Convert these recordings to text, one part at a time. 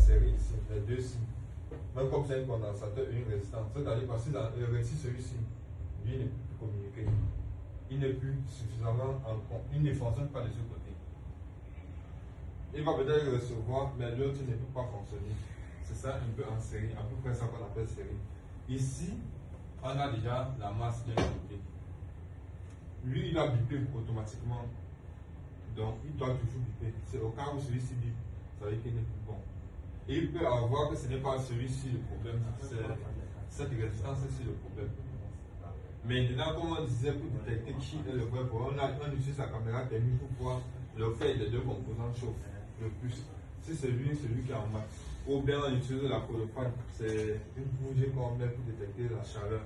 série ici, les deux ici. Même comme c'est un condensateur et une résistance. C'est-à-dire parce que le récit, celui-ci, lui ne peut plus communiquer. Il n'est plus suffisamment en compte. Il ne fonctionne pas de ce côté. Il va peut-être recevoir, mais l'autre ne peut pas fonctionner. C'est ça un peu en série, à peu près ça qu'on appelle série. Ici, on a déjà la masse bien bipée. Lui, il a bipé automatiquement. Donc, il doit toujours biper. C'est au cas où celui-ci bipe, ça veut dire qu'il n'est plus bon. Et il peut avoir que ce n'est pas celui-ci le problème, c'est cette résistance-ci le problème. Maintenant, comme on disait, pour détecter qui est le vrai problème, on utilise la caméra thermique pour voir le fait des deux composants chauffent le plus. Si c'est lui qui est en max. Ou bien on utilise la colophane, c'est une bougie qu'on met pour détecter la chaleur.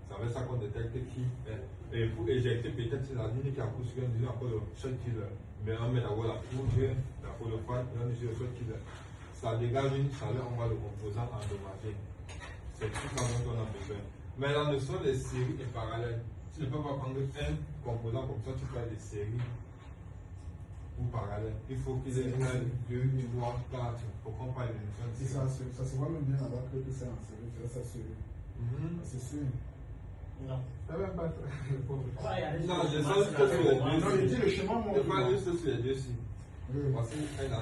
C'est avec ça qu'on détecte qui est. Et pour éjecter peut-être la ligne qui a poussé, on utilise encore le shot killer. Mais on met d'abord la bougie, la colophane, et on utilise le shot killer. Ça dégage une chaleur, on va le composant endommagé. C'est tout ça dont on a besoin. Mais la notion des séries est parallèle. Tu ne peux pas prendre un composant comme ça, tu fais des séries ou parallèles. Il faut qu'il y ait 1, 2, 3, 4 pour qu'on parle de notion de série. Ça se voit même bien alors que c'est en série, tu vois ça sur. C'est sûr. Non. Ça va pas. Non, je sens que c'est le Non, il dit le chemin, mon. je parle juste sur les deux-ci. Voici un